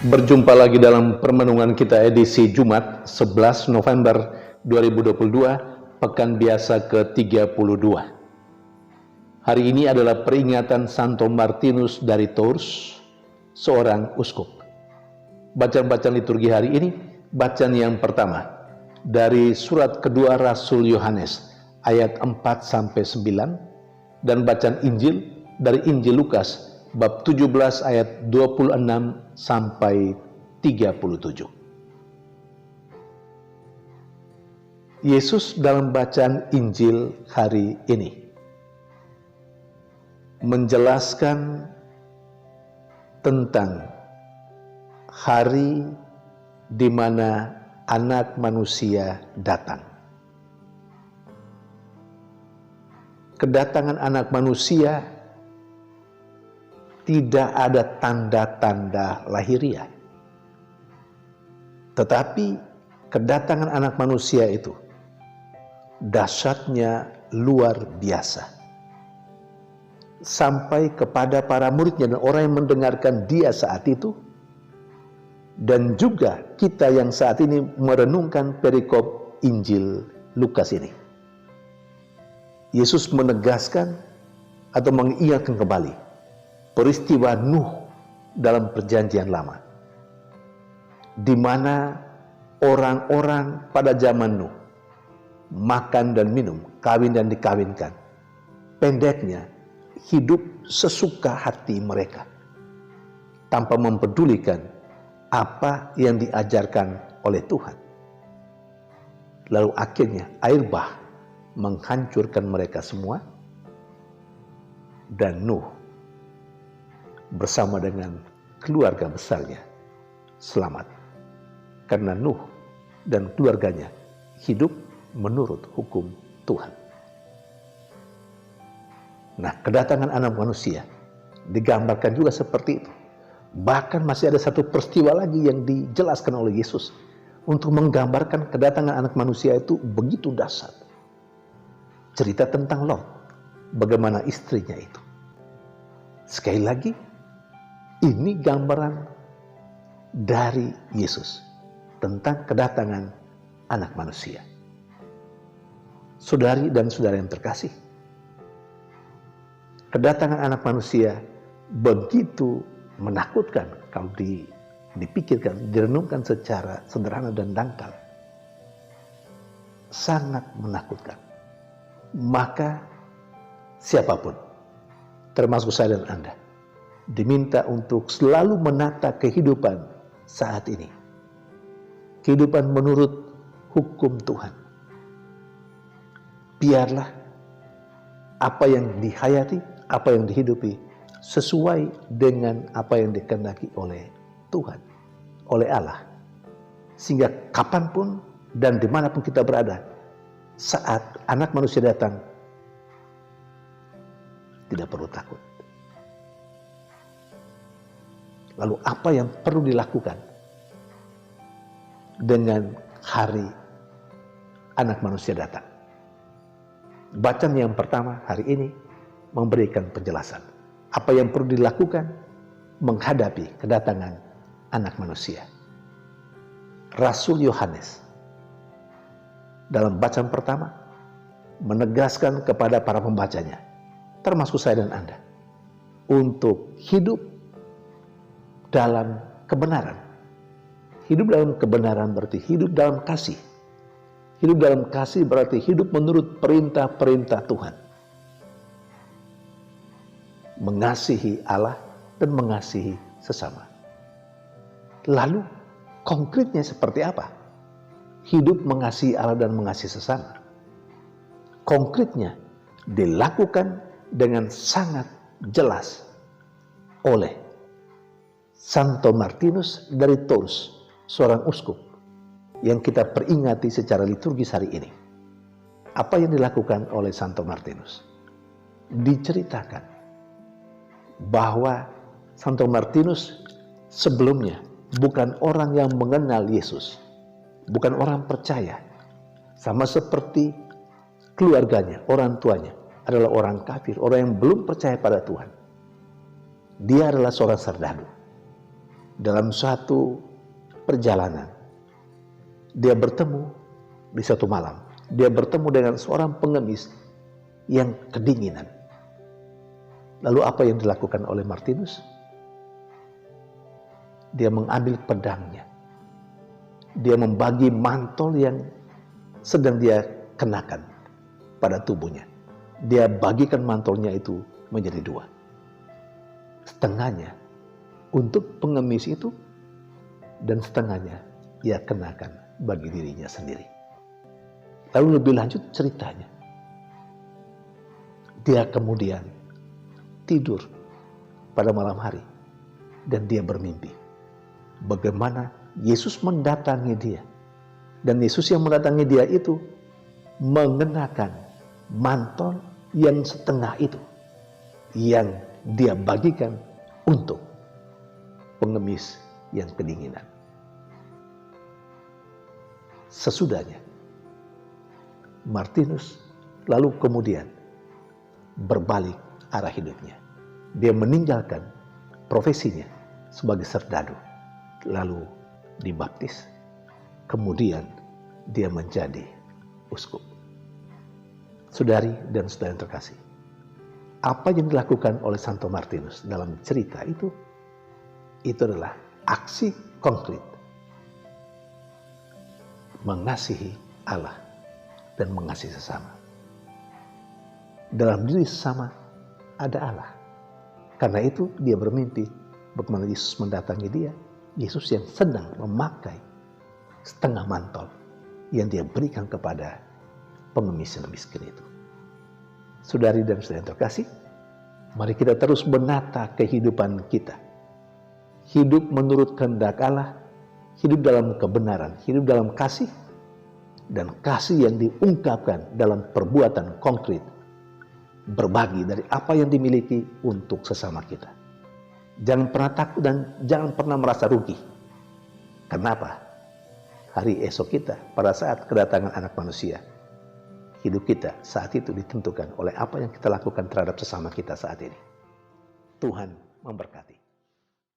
Berjumpa lagi dalam permenungan kita edisi Jumat 11 November 2022, Pekan Biasa ke-32. Hari ini adalah peringatan Santo Martinus dari Tours, seorang uskup. Bacaan-bacaan liturgi hari ini, bacaan yang pertama dari surat kedua Rasul Yohanes ayat 4-9, dan bacaan Injil dari Injil Lukas bab 17 ayat 26 sampai 37. Yesus dalam bacaan Injil hari ini menjelaskan tentang hari di mana Anak Manusia datang. Kedatangan Anak Manusia tidak ada tanda-tanda lahiriah. Tetapi kedatangan Anak Manusia itu dahsyatnya luar biasa. Sampai kepada para muridnya dan orang yang mendengarkan dia saat itu, dan juga kita yang saat ini merenungkan perikop Injil Lukas ini. Yesus menegaskan atau mengingatkan kembali peristiwa Nuh dalam perjanjian lama, di mana orang-orang pada zaman Nuh makan dan minum, kawin dan dikawinkan. Pendeknya, hidup sesuka hati mereka, tanpa mempedulikan apa yang diajarkan oleh Tuhan. Lalu akhirnya air bah menghancurkan mereka semua, dan Nuh bersama dengan keluarga besarnya selamat, karena Nuh dan keluarganya hidup menurut hukum Tuhan. Nah, kedatangan Anak Manusia digambarkan juga seperti itu. Bahkan masih ada satu peristiwa lagi yang dijelaskan oleh Yesus untuk menggambarkan kedatangan Anak Manusia itu begitu dahsyat. Cerita tentang Lot, bagaimana istrinya itu. Sekali lagi, ini gambaran dari Yesus tentang kedatangan Anak Manusia. Saudari dan saudara yang terkasih, kedatangan Anak Manusia begitu menakutkan kalau dipikirkan, direnungkan secara sederhana dan dangkal. Sangat menakutkan. Maka siapapun, termasuk saya dan Anda, diminta untuk selalu menata kehidupan saat ini. Kehidupan menurut hukum Tuhan. Biarlah apa yang dihayati, apa yang dihidupi sesuai dengan apa yang dikehendaki oleh Tuhan, oleh Allah. Sehingga kapanpun dan dimanapun kita berada, saat Anak Manusia datang, tidak perlu takut. Lalu apa yang perlu dilakukan dengan hari Anak Manusia datang? Bacaan yang pertama hari ini memberikan penjelasan apa yang perlu dilakukan menghadapi kedatangan Anak Manusia. Rasul Yohanes dalam bacaan pertama menegaskan kepada para pembacanya, termasuk saya dan Anda, untuk hidup dalam kebenaran. Hidup dalam kebenaran berarti hidup dalam kasih. Hidup dalam kasih berarti hidup menurut perintah-perintah Tuhan. Mengasihi Allah dan mengasihi sesama. Lalu konkretnya seperti apa? Hidup mengasihi Allah dan mengasihi sesama. Konkretnya dilakukan dengan sangat jelas oleh Santo Martinus dari Tours, seorang uskup yang kita peringati secara liturgis hari ini. Apa yang dilakukan oleh Santo Martinus? Diceritakan bahwa Santo Martinus sebelumnya bukan orang yang mengenal Yesus, bukan orang percaya, sama seperti keluarganya, orang tuanya adalah orang kafir, orang yang belum percaya pada Tuhan. Dia adalah seorang serdadu. dalam suatu perjalanan, dia bertemu di suatu malam, dia bertemu dengan seorang pengemis yang kedinginan. Lalu apa yang dilakukan oleh Martinus? Dia mengambil pedangnya. Dia membagi mantel yang sedang dia kenakan pada tubuhnya. Dia bagikan mantelnya itu menjadi dua. Setengahnya untuk pengemis itu, dan setengahnya ia kenakan bagi dirinya sendiri. Lalu lebih lanjut ceritanya. Dia kemudian tidur pada malam hari dan dia bermimpi bagaimana Yesus mendatangi dia. Dan Yesus yang mendatangi dia itu mengenakan mantel yang setengah itu yang dia bagikan untuk pengemis yang kedinginan. Sesudahnya, Martinus lalu kemudian berbalik arah hidupnya. Dia meninggalkan profesinya sebagai serdadu, lalu dibaptis, kemudian dia menjadi uskup. Saudari dan saudara yang terkasih, apa yang dilakukan oleh Santo Martinus dalam cerita itu adalah aksi konkret mengasihi Allah dan mengasihi sesama. Dalam diri sesama ada Allah. Karena itu dia bermimpi bagaimana Yesus mendatangi dia. Yesus yang sedang memakai setengah mantel yang dia berikan kepada pengemis yang miskin itu. Saudari dan saudara yang terkasih, mari kita terus menata kehidupan kita. Hidup menurut kehendak Allah, hidup dalam kebenaran, hidup dalam kasih, dan kasih yang diungkapkan dalam perbuatan konkret, berbagi dari apa yang dimiliki untuk sesama kita. Jangan pernah takut dan jangan pernah merasa rugi. Kenapa? Hari esok kita, pada saat kedatangan Anak Manusia, hidup kita saat itu ditentukan oleh apa yang kita lakukan terhadap sesama kita saat ini. Tuhan memberkati.